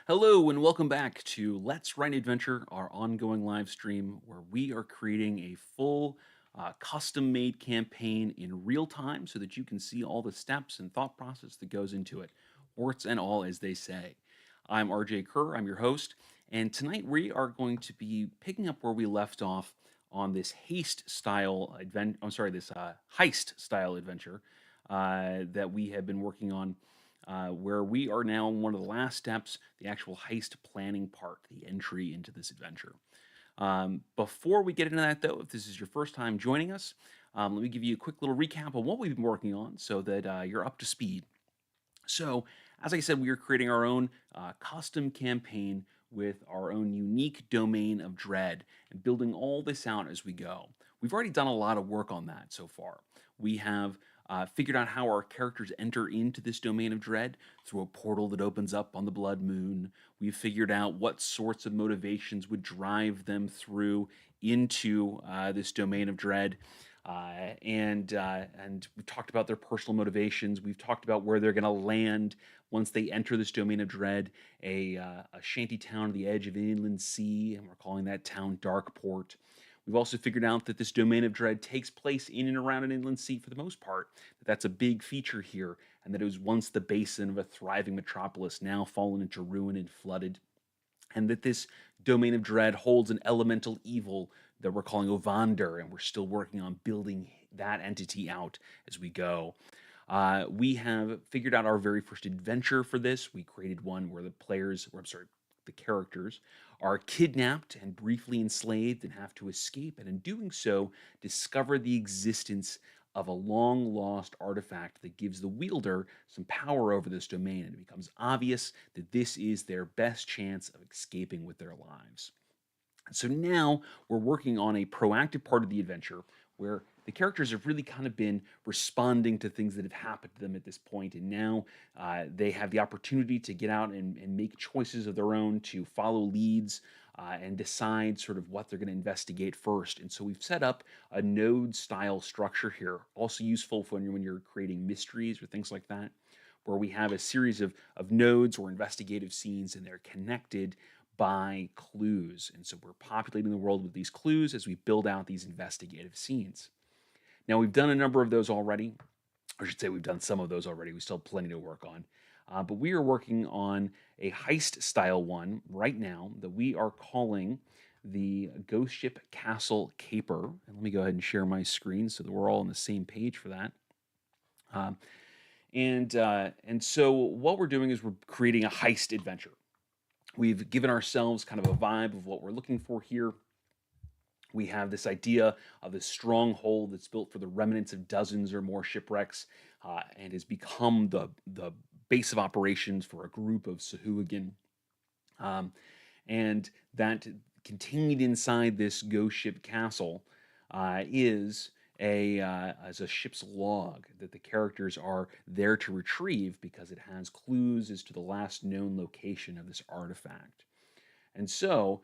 Hello and welcome back to Let's Write Adventure, our ongoing live stream where we are creating a full custom made campaign in real time so that you can see all the steps and thought process that goes into it, warts and all, as they say. I'm RJ Kerr, I'm your host, and tonight we are going to be picking up where we left off on this this heist style adventure that we have been working on where we are now in one of the last steps, the actual heist planning part, the entry into this adventure. Before we get into that, though, if this is your first time joining us, let me give you a quick little recap of what we've been working on so that you're up to speed. So, as I said, we are creating our own custom campaign with our own unique domain of dread and building all this out as we go. We've already done a lot of work on that so far. We have figured out how our characters enter into this domain of dread through a portal that opens up on the Blood Moon. We've figured out what sorts of motivations would drive them through into this domain of dread. And we talked about their personal motivations. We've talked about where they're going to land once they enter this domain of dread, a shanty town on the edge of an inland sea, and we're calling that town Darkport. We've also figured out that this domain of dread takes place in and around an inland sea for the most part. That's a big feature here, and that it was once the basin of a thriving metropolis, now fallen into ruin and flooded, and that this domain of dread holds an elemental evil that we're calling Ovander, and we're still working on building that entity out as we go. We have figured out our very first adventure for this. We created one where the characters are kidnapped and briefly enslaved and have to escape, and in doing so, discover the existence of a long lost artifact that gives the wielder some power over this domain, and it becomes obvious that this is their best chance of escaping with their lives. So now we're working on a proactive part of the adventure where the characters have really kind of been responding to things that have happened to them at this point, and now they have the opportunity to get out and make choices of their own, to follow leads and decide sort of what they're going to investigate first. And so we've set up a node style structure here, also useful for when you're creating mysteries or things like that, where we have a series of nodes or investigative scenes, and they're connected by clues. And so we're populating the world with these clues as we build out these investigative scenes. Now, we've done a number of those already. I should say we've done some of those already. We still have plenty to work on. But we are working on a heist style one right now that we are calling the Ghost Ship Castle Caper. And let me go ahead and share my screen so that we're all on the same page for that. Um, and so what we're doing is we're creating a heist adventure. We've given ourselves kind of a vibe of what we're looking for here. We have this idea of this stronghold that's built for the remnants of dozens or more shipwrecks, and has become the base of operations for a group of Sahuagin. Um, and that contained inside this ghost ship castle is as a ship's log that the characters are there to retrieve because it has clues as to the last known location of this artifact. And so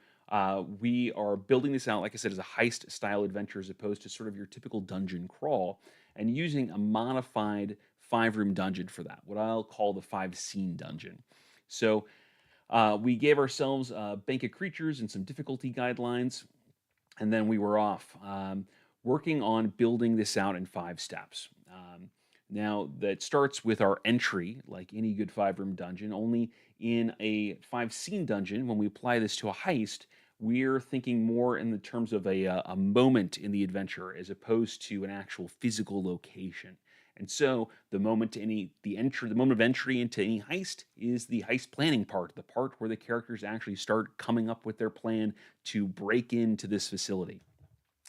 we are building this out, like I said, as a heist style adventure as opposed to sort of your typical dungeon crawl, and using a modified 5 room dungeon for that, what I'll call the 5 scene dungeon. So we gave ourselves a bank of creatures and some difficulty guidelines, and then we were off working on building this out in 5 steps. Now, that starts with our entry, like any good 5 room dungeon, only in a 5 scene dungeon, when we apply this to a heist, we're thinking more in the terms of a moment in the adventure as opposed to an actual physical location. And so the moment of entry into any heist is the heist planning part, the part where the characters actually start coming up with their plan to break into this facility.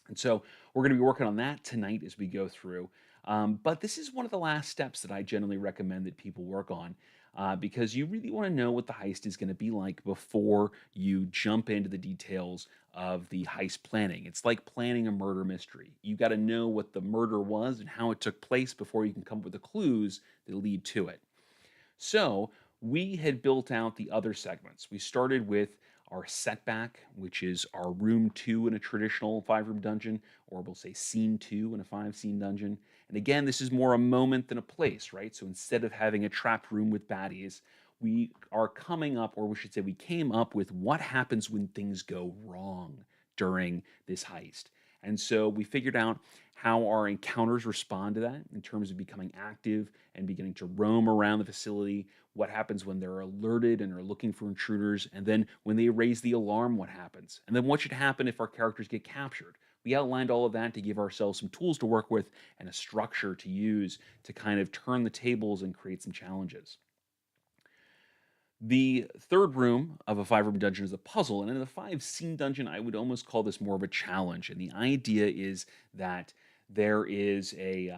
And so we're going to be working on that tonight as we go through. But this is one of the last steps that I generally recommend that people work on because you really want to know what the heist is going to be like before you jump into the details of the heist planning. It's like planning a murder mystery. You got to know what the murder was and how it took place before you can come up with the clues that lead to it. So we had built out the other segments. We started with our setback, which is our room 2 in a traditional 5 room dungeon, or we'll say scene 2 in a 5 scene dungeon. And again, this is more a moment than a place, right? So instead of having a trapped room with baddies, we are coming up, or we should say, we came up with what happens when things go wrong during this heist. And so we figured out how our encounters respond to that in terms of becoming active and beginning to roam around the facility. What happens when they're alerted and are looking for intruders? And then when they raise the alarm, what happens? And then what should happen if our characters get captured? We outlined all of that to give ourselves some tools to work with and a structure to use to kind of turn the tables and create some challenges. The third room of a five room dungeon is a puzzle. And in the five scene dungeon, I would almost call this more of a challenge. And the idea is that there is you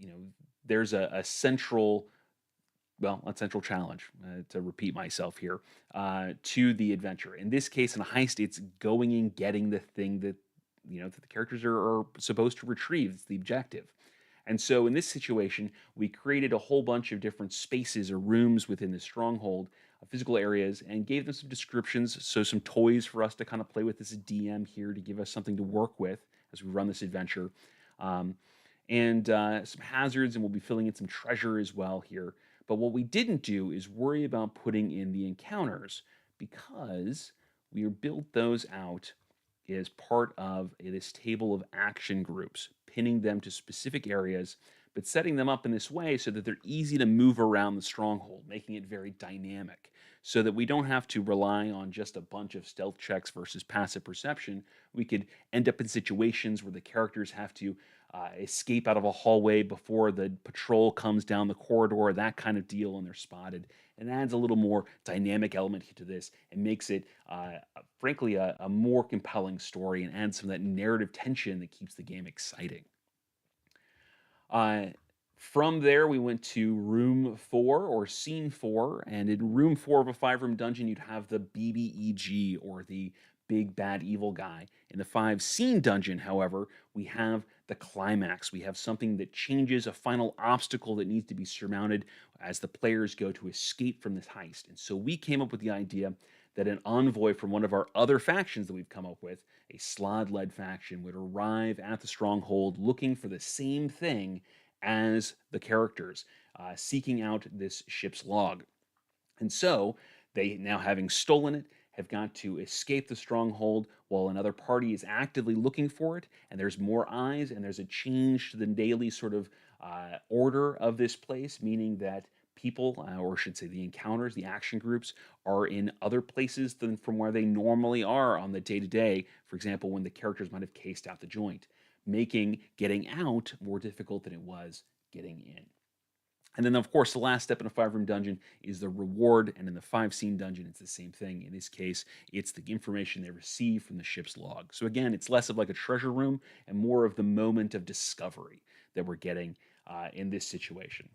know, there's a central, well, a central challenge, to repeat myself here, to the adventure. In this case, in a heist, it's going and getting the thing that, that the characters are supposed to retrieve. It's the objective. And so in this situation, we created a whole bunch of different spaces or rooms within the stronghold, physical areas, and gave them some descriptions. So some toys for us to kind of play with as a DM here to give us something to work with as we run this adventure. Um, and some hazards, and we'll be filling in some treasure as well here. But what we didn't do is worry about putting in the encounters because we built those out as part of this table of action groups, pinning them to specific areas, but setting them up in this way so that they're easy to move around the stronghold, making it very dynamic, so that we don't have to rely on just a bunch of stealth checks versus passive perception. We could end up in situations where the characters have to escape out of a hallway before the patrol comes down the corridor, that kind of deal, and they're spotted. And adds a little more dynamic element to this and makes it, frankly, a more compelling story and adds some of that narrative tension that keeps the game exciting. Uh, from there, we went to room four or scene four. And in room four of a five room dungeon, you'd have the BBEG or the big bad evil guy. In the five scene dungeon, however, we have the climax. We have something that changes, a final obstacle that needs to be surmounted as the players go to escape from this heist. And so we came up with the idea that an envoy from one of our other factions that we've come up with, a Slod led faction, would arrive at the stronghold looking for the same thing as the characters, seeking out this ship's log. And so they, now having stolen it, have got to escape the stronghold while another party is actively looking for it. And there's more eyes, and there's a change to the daily sort of order of this place, meaning that people, or I should say the encounters, the action groups, are in other places than from where they normally are on the day to day. For example, when the characters might have cased out the joint, making getting out more difficult than it was getting in. And then, of course, the last step in a five room dungeon is the reward. And in the five scene dungeon, it's the same thing. In this case, it's the information they receive from the ship's log. So, again, it's less of like a treasure room and more of the moment of discovery that we're getting in this situation.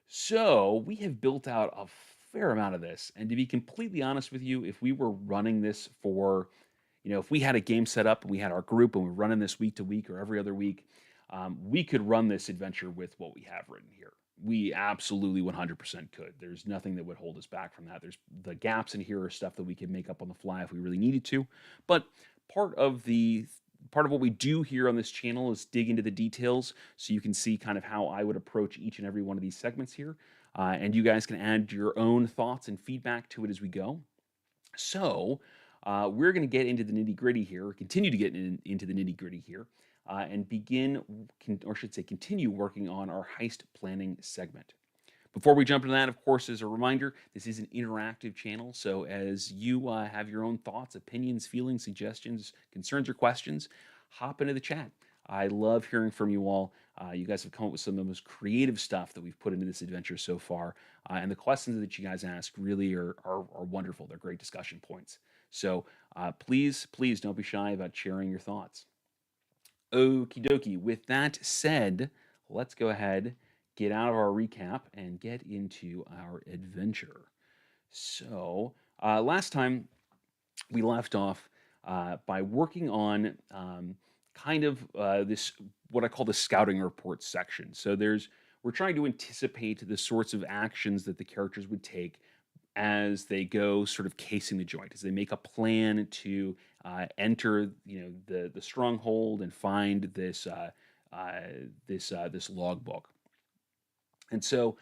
So, we have built out a fair amount of this. And to be completely honest with you, if we were running this for, if we had a game set up and we had our group and we're running this week to week or every other week, we could run this adventure with what we have written here. We absolutely 100% could. There's nothing that would hold us back from that. There's the gaps in here are stuff that we could make up on the fly if we really needed to. But part of the part of what we do here on this channel is dig into the details so you can see kind of how I would approach each and every one of these segments here. And you guys can add your own thoughts and feedback to it as we go. So we're going to get into the nitty gritty here, continue to get into the nitty gritty here, and or should say, continue working on our heist planning segment. Before we jump into that, of course, as a reminder, this is an interactive channel. So as you have your own thoughts, opinions, feelings, suggestions, concerns, or questions, hop into the chat. I love hearing from you all. You guys have come up with some of the most creative stuff that we've put into this adventure so far. And the questions that you guys ask really are wonderful. They're great discussion points. So please don't be shy about sharing your thoughts. Okie dokie. With that said, let's go ahead, get out of our recap, and get into our adventure. So, last time we left off by working on kind of this, what I call the scouting report section. So, we're trying to anticipate the sorts of actions that the characters would take as they go sort of casing the joint, as they make a plan to enter, the stronghold and find this logbook. And so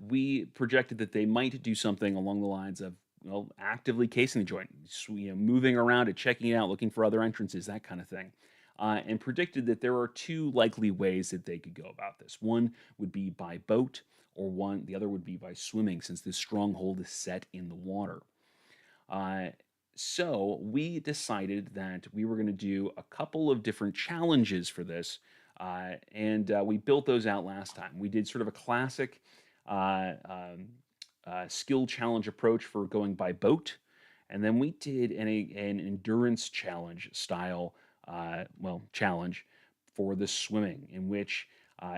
we projected that they might do something along the lines of, well, actively casing the joint, moving around it, checking it out, looking for other entrances, that kind of thing. And predicted that there are two likely ways that they could go about this. One would be by boat, or the other would be by swimming, since this stronghold is set in the water. Uh, so we decided that we were going to do a couple of different challenges for this, and we built those out last time. We did sort of a classic uh, um, skill challenge approach for going by boat, and then we did an endurance challenge style, challenge for the swimming, in which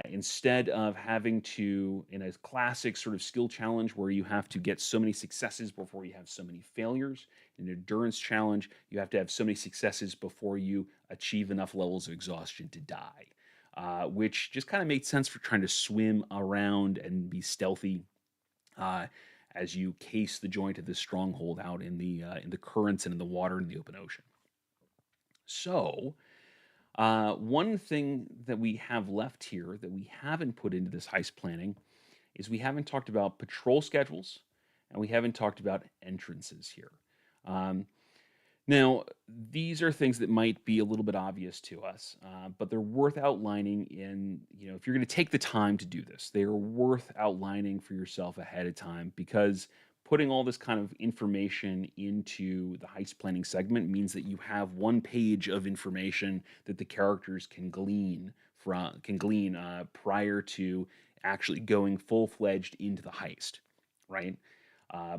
instead of having to, in a classic sort of skill challenge where you have to get so many successes before you have so many failures, in an endurance challenge, you have to have so many successes before you achieve enough levels of exhaustion to die. Which just kind of made sense for trying to swim around and be stealthy uh, as you case the joint of this stronghold out in the currents and in the water in the open ocean. So, one thing that we have left here that we haven't put into this heist planning is we haven't talked about patrol schedules and we haven't talked about entrances here. Um, Now, these are things that might be a little bit obvious to us, but they're worth outlining if you're going to take the time to do this, they are worth outlining for yourself ahead of time because putting all this kind of information into the heist planning segment means that you have one page of information that the characters can glean prior to actually going full-fledged into the heist, right?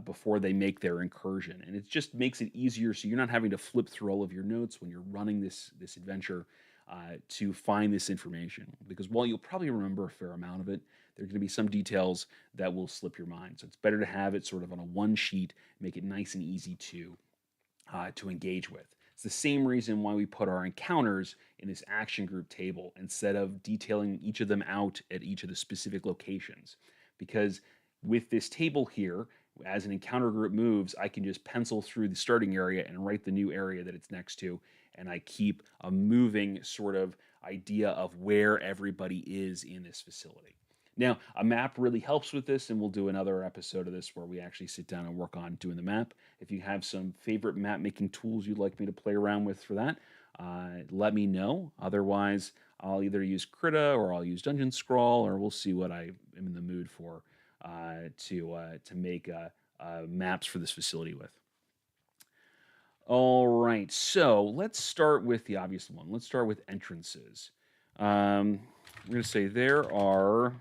Before they make their incursion, and it just makes it easier. So you're not having to flip through all of your notes when you're running this adventure to find this information. Because while you'll probably remember a fair amount of it, there are going to be some details that will slip your mind. So it's better to have it sort of on a one sheet, make it nice and easy to engage with. It's the same reason why we put our encounters in this action group table instead of detailing each of them out at each of the specific locations. Because with this table here, as an encounter group moves, I can just pencil through the starting area and write the new area that it's next to, and I keep a moving sort of idea of where everybody is in this facility. Now, a map really helps with this, and we'll do another episode of this where we actually sit down and work on doing the map. If you have some favorite map making tools you'd like me to play around with for that, let me know. Otherwise, I'll either use Krita or I'll use Dungeon Scrawl, or we'll see what I am in the mood for to make maps for this facility with. All right, so let's start with the obvious one. Let's start with entrances. I'm going to say there are,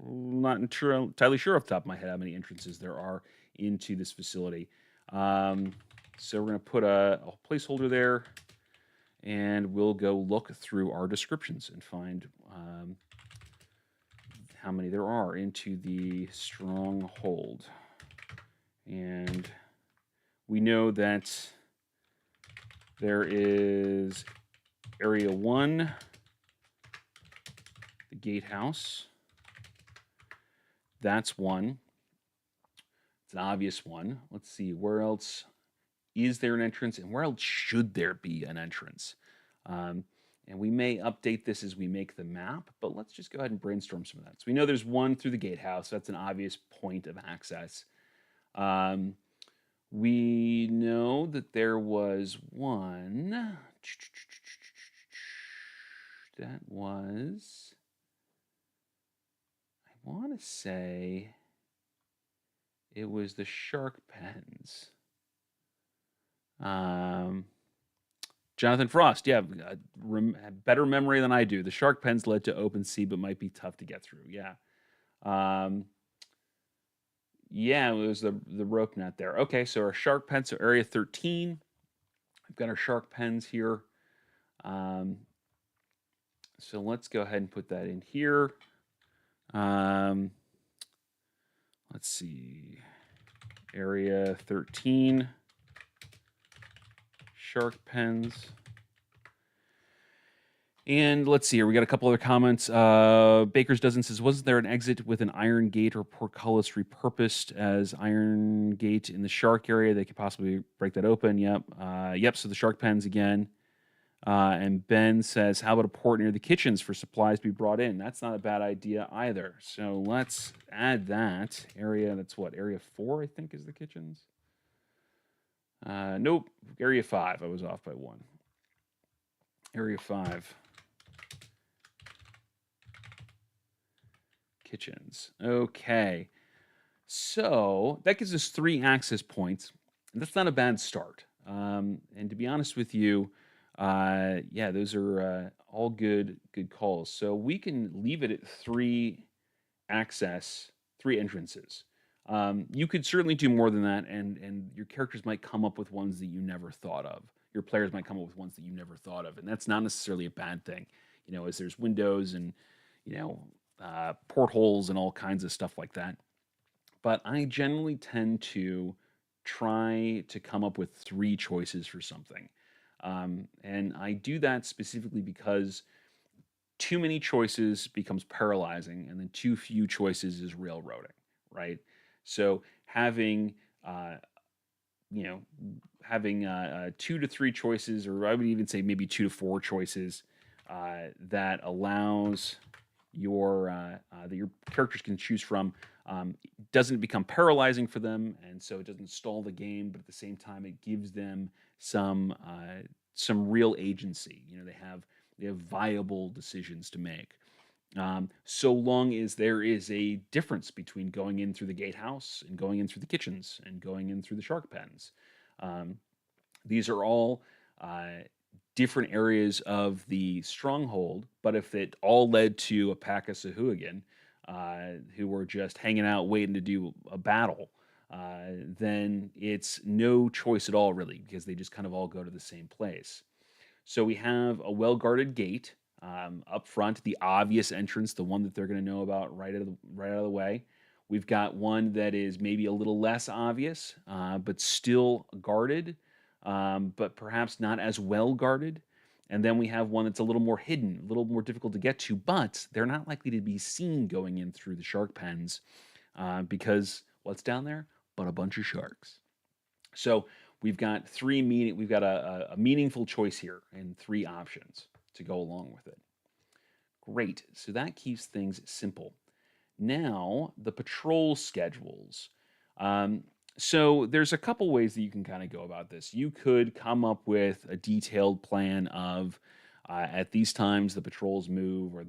not entirely sure off the top of my head how many entrances there are into this facility. So we're going to put a placeholder there, and we'll go look through our descriptions and find how many there are into the stronghold. And we know that there is Area 1, the gatehouse. That's one. It's an obvious one. Let's see, where else is there an entrance, and where else should there be an entrance? And we may update this as we make the map, but let's just go ahead and brainstorm some of that. So we know there's one through the gatehouse. That's an obvious point of access. We know that there was one that was, I want to say it was the shark pens. Jonathan Frost, yeah, better memory than I do. The shark pens led to open sea, but might be tough to get through. Yeah. Yeah, it was the rope net there. Okay, so our shark pens, so area 13. I've got our shark pens here. So let's go ahead and put that in here. Let's see. Area 13. Shark pens. And let's see here. We got a couple other comments. Baker's Dozen says, wasn't there an exit with an iron gate or portcullis repurposed as iron gate in the shark area? They could possibly break that open. Yep. Yep. So the shark pens again. And Ben says, how about a port near the kitchens for supplies to be brought in? That's not a bad idea either. So let's add that area. That's what, area 4, I think, is the kitchens. Nope, area 5. I was off by 1. Area 5. Kitchens. Okay. So that gives us 3 access points. That's not a bad start. And to be honest with you, yeah, those are all good calls. So we can leave it at 3 access, 3 entrances. You could certainly do more than that, and your characters might come up with ones that you never thought of. Your players might come up with ones that you never thought of, and that's not necessarily a bad thing. As there's windows and you know portholes and all kinds of stuff like that. But I generally tend to try to come up with 3 choices for something. And I do that specifically because too many choices becomes paralyzing, and then too few choices is railroading, right? So uh, you know, having 2 to 3 choices, or I would even say maybe 2 to 4 choices, that allows that your characters can choose from, doesn't become paralyzing for them, and so it doesn't stall the game. But at the same time, it gives them some real agency. They have viable decisions to make. So long as there is a difference between going in through the gatehouse and going in through the kitchens and going in through the shark pens. Um, these are all uh, different areas of the stronghold, but if it all led to a pack of Sahuagin who were just hanging out waiting to do a battle, then it's no choice at all, really, because they just kind of all go to the same place. So we have a well guarded gate up front, the obvious entrance, the one that they're going to know about right out of the way. We've got one that is maybe a little less obvious, but still guarded, but perhaps not as well guarded. And then we have one that's a little more hidden, a little more difficult to get to, but they're not likely to be seen going in through the shark pens because what's down there? But a bunch of sharks. So we've got a meaningful choice here and 3 options to go along with it. Great. So that keeps things simple. Now, the patrol schedules. Um, so there's a couple ways that you can kind of go about this. You could come up with a detailed plan of at these times the patrols move, or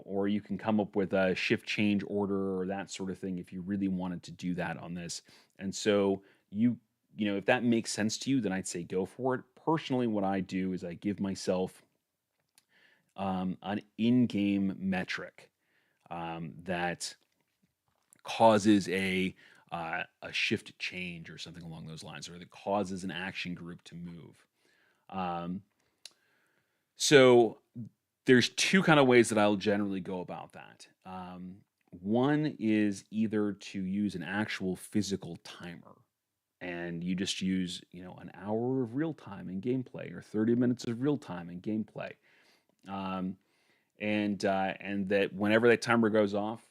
or you can come up with a shift change order or that sort of thing if you really wanted to do that on this. And so if that makes sense to you, then I'd say go for it. Personally, what I do is I give myself an in-game metric that causes a shift change or something along those lines, or that causes an action group to move. Um, so there's 2 kind of ways that I'll generally go about that. One is either to use an actual physical timer, and you just use an hour of real time in gameplay or 30 minutes of real time in gameplay. Um, and that whenever that timer goes off,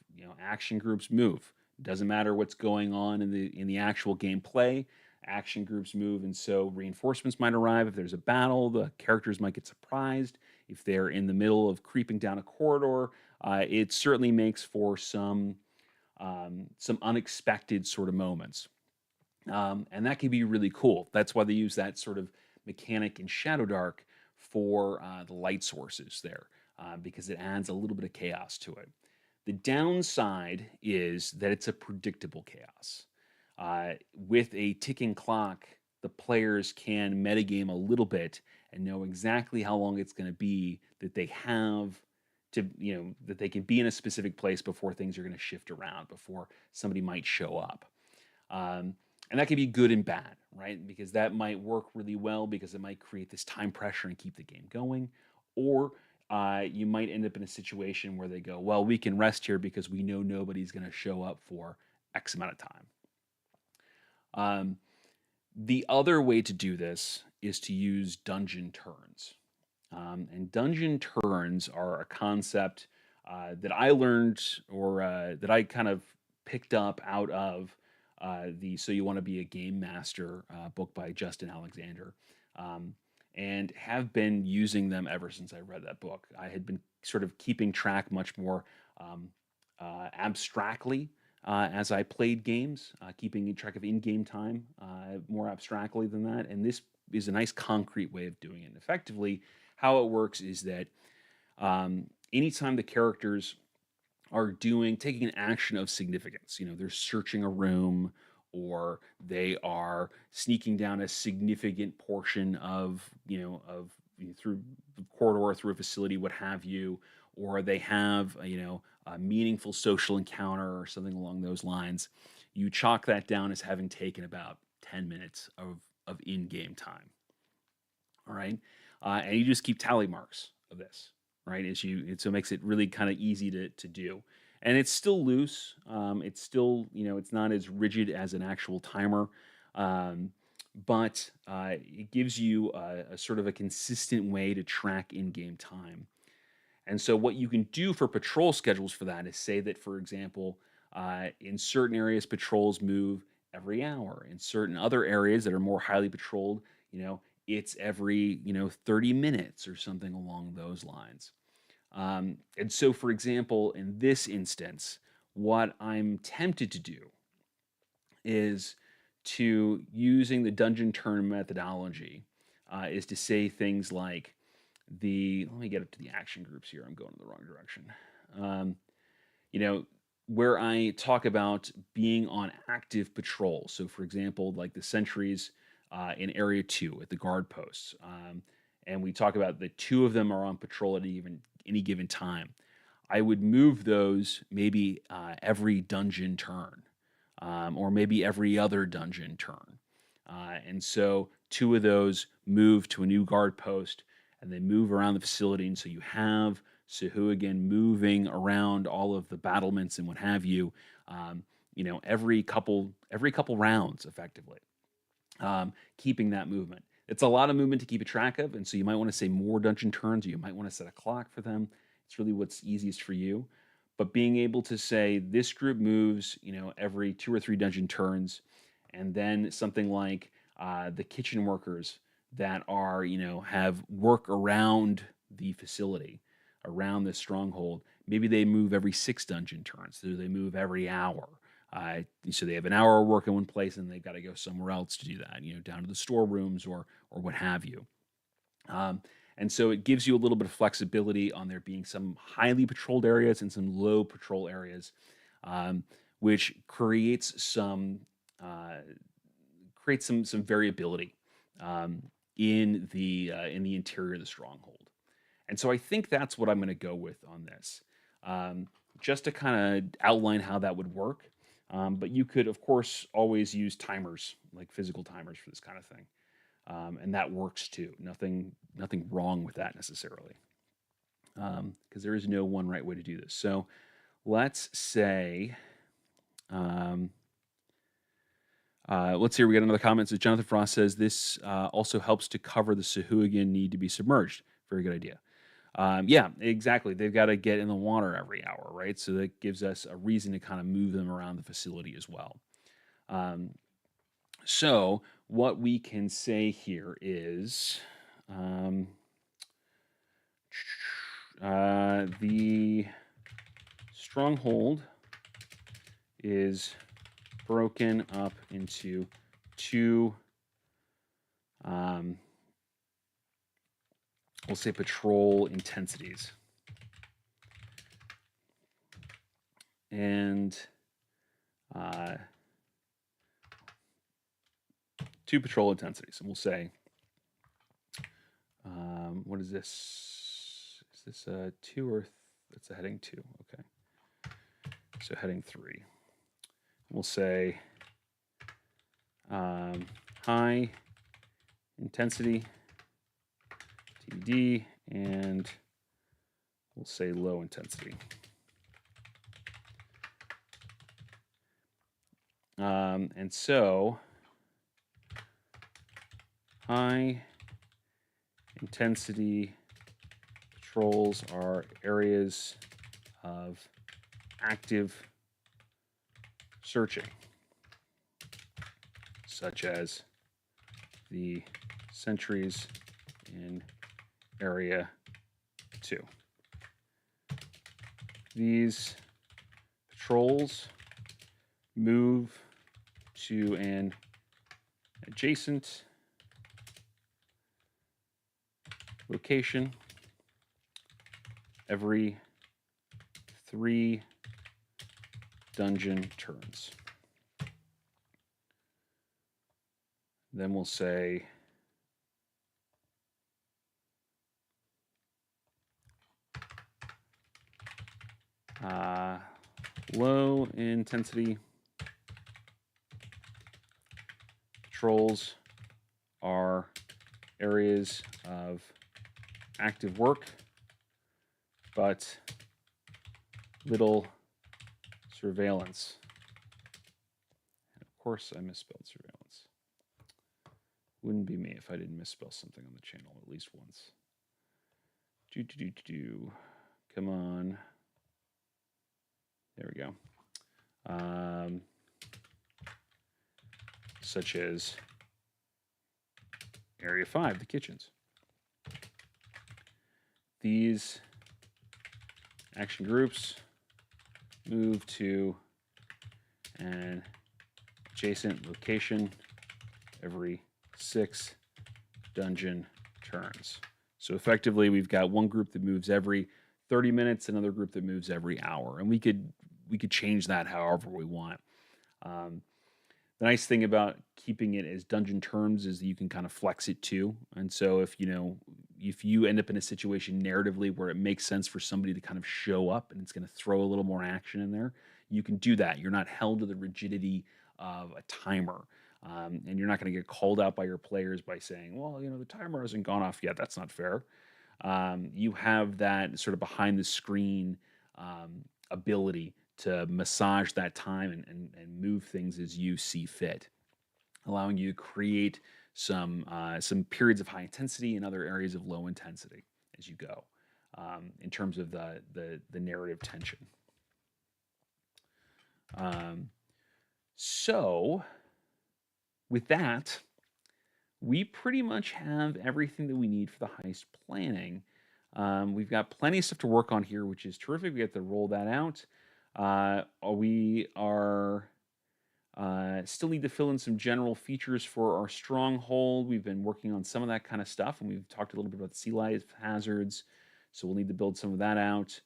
action groups move. Doesn't matter what's going on in the actual gameplay, action groups move, and so reinforcements might arrive. If there's a battle, the characters might get surprised. If they're in the middle of creeping down a corridor, it certainly makes for some unexpected sort of moments, and that can be really cool. That's why they use that sort of mechanic in Shadow Dark for the light sources there, because it adds a little bit of chaos to it. The downside is that it's a predictable chaos. With a ticking clock, the players can metagame a little bit and know exactly how long it's going to be that they have that they can be in a specific place before things are going to shift around, before somebody might show up. Um, and that can be good and bad, right? Because that might work really well because it might create this time pressure and keep the game going. Or you might end up in a situation where they go, well, we can rest here because we know nobody's going to show up for X amount of time. The other way to do this is to use dungeon turns. And dungeon turns are a concept that I learned, or that I kind of picked up out of the So You Want to Be a Game Master book by Justin Alexander. Um, and have been using them ever since I read that book. I had been sort of keeping track much more um, abstractly as I played games, keeping track of in-game time more abstractly than that. And this is a nice concrete way of doing it. And effectively, how it works is that anytime the characters are taking an action of significance, they're searching a room, or they are sneaking down a significant portion of, through the corridor, through a facility, what have you, or they have, a meaningful social encounter or something along those lines, you chalk that down as having taken about 10 minutes of in-game time. All right. And you just keep tally marks of this, right? So it makes it really kind of easy to do. And it's still loose. It's still, it's not as rigid as an actual timer. Um, but it gives you a sort of a consistent way to track in-game time. And so what you can do for patrol schedules for that is say that, for example, in certain areas, patrols move every hour. In certain other areas that are more highly patrolled, it's every, 30 minutes or something along those lines. And so, for example, in this instance, what I'm tempted to do is to using the dungeon turn methodology is to say things like let me get up to the action groups here. I'm going in the wrong direction. Um, you know, where I talk about being on active patrol. So, for example, like the sentries in Area 2 at the guard posts. And we talk about the two of them are on patrol at any given time. I would move those maybe every dungeon turn, or maybe every other dungeon turn. And so two of those move to a new guard post, and they move around the facility. And so you have Sahuagin moving around all of the battlements and what have you, every couple rounds, effectively, keeping that movement. It's a lot of movement to keep a track of, and so you might want to say more dungeon turns, or you might want to set a clock for them. It's really what's easiest for you. But being able to say this group moves, every 2 or 3 dungeon turns, and then something like the kitchen workers that are, have work around the facility, around the stronghold. Maybe they move every 6 dungeon turns, so they move every hour. So they have an hour of work in one place, and they've got to go somewhere else to do that, down to the storerooms or what have you. And so it gives you a little bit of flexibility on there being some highly patrolled areas and some low patrol areas, which creates some variability in the interior of the stronghold. And so I think that's what I'm going to go with on this, just to kind of outline how that would work. But you could, of course, always use timers, like physical timers, for this kind of thing, and that works too. Nothing wrong with that necessarily, because there is no one right way to do this. So let's say. Let's see. We got another comment. So Jonathan Frost says this also helps to cover the Sahuagin need to be submerged. Very good idea. Yeah, exactly. They've got to get in the water every hour, right? So that gives us a reason to kind of move them around the facility as well. So what we can say here is the stronghold is broken up into 2, we'll say patrol intensities. And 2 patrol intensities. And we'll say, what is this? Is this a 2 or it's a heading 2? Okay. So heading 3. We'll say high intensity, TD, and we'll say low intensity. And so high intensity patrols are areas of active searching, such as the sentries in area 2. These patrols move to an adjacent location every 3 dungeon turns. Then we'll say low intensity patrols are areas of active work, but little surveillance. And of course, I misspelled surveillance. Wouldn't be me if I didn't misspell something on the channel at least once. Come on. There we go. Such as Area 5, the kitchens. These action groups move to an adjacent location every 6 dungeon turns. So effectively, we've got one group that moves every 30 minutes, another group that moves every hour, and we could change that however we want. The nice thing about keeping it as dungeon terms is that you can kind of flex it too. And so if you end up in a situation narratively where it makes sense for somebody to kind of show up and it's going to throw a little more action in there, you can do that. You're not held to the rigidity of a timer. And you're not going to get called out by your players by saying, well, the timer hasn't gone off yet. That's not fair. You have that sort of behind the screen ability to massage that time and move things as you see fit, allowing you to create some periods of high intensity and other areas of low intensity as you go, in terms of the narrative tension. So with that, we pretty much have everything that we need for the heist planning. We've got plenty of stuff to work on here, which is terrific. We have to roll that out. We are still need to fill in some general features for our stronghold. We've been working on some of that kind of stuff, and we've talked a little bit about the sea life hazards, so we'll need to build some of that out.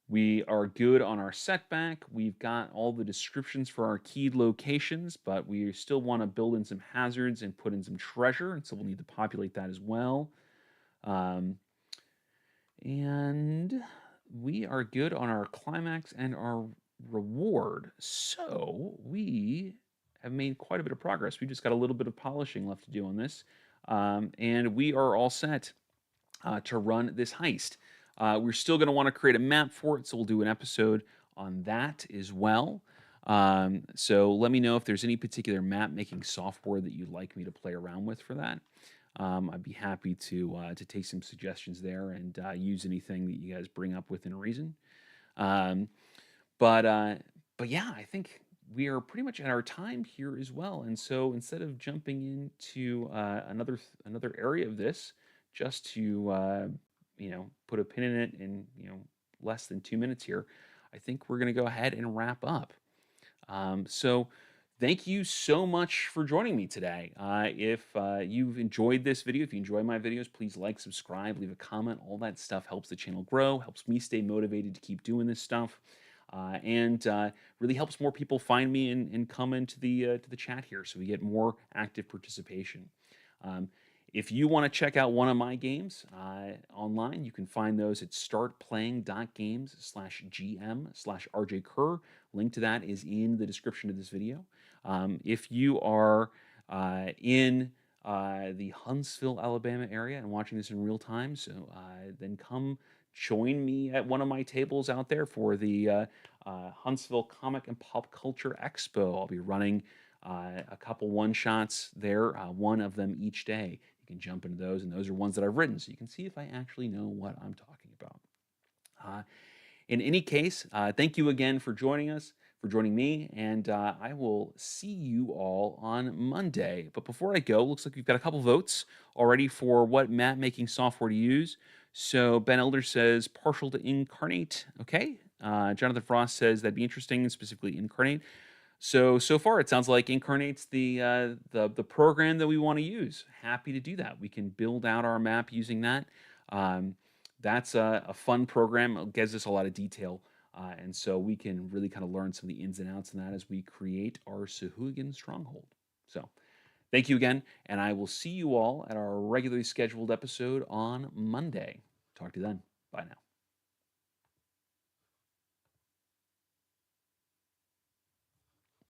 We are good on our setback. We've got all the descriptions for our keyed locations, but we still want to build in some hazards and put in some treasure, and so we'll need to populate that as well. And we are good on our climax and our reward. So we have made quite a bit of progress. We've just got a little bit of polishing left to do on this. And we are all set to run this heist. We're still going to want to create a map for it, so we'll do an episode on that as well. So let me know if there's any particular map making software that you'd like me to play around with for that. I'd be happy to take some suggestions there and use anything that you guys bring up within reason. But yeah, I think we are pretty much at our time here as well. And so instead of jumping into another area of this, just to put a pin in it in less than 2 minutes here, I think we're going to go ahead and wrap up. So thank you so much for joining me today. If you've enjoyed this video, if you enjoy my videos, please like, subscribe, leave a comment. All that stuff helps the channel grow, helps me stay motivated to keep doing this stuff, and really helps more people find me and come into the chat here, so we get more active participation. If you want to check out one of my games online, you can find those at startplaying.games/GM/RJ Kerr. Link to that is in the description of this video. If you are in the Huntsville, Alabama area and watching this in real time, then come join me at one of my tables out there for the Huntsville Comic and Pop Culture Expo. I'll be running a couple one-shots there, one of them each day. You can jump into those, and those are ones that I've written, so you can see if I actually know what I'm talking about. In any case, thank you again for joining us. for joining me, and I will see you all on Monday. But before I go, looks like we've got a couple votes already for what map making software to use. So Ben Elder says partial to Incarnate. Okay. Jonathan Frost says that'd be interesting, specifically Incarnate. So far it sounds like Incarnate's the program that we want to use. Happy to do that. We can build out our map using that. Um, that's a fun program. It gives us a lot of detail, and so we can really kind of learn some of the ins and outs in that as we create our Sahuagin stronghold. So thank you again, and I will see you all at our regularly scheduled episode on Monday. Talk to you then. Bye now.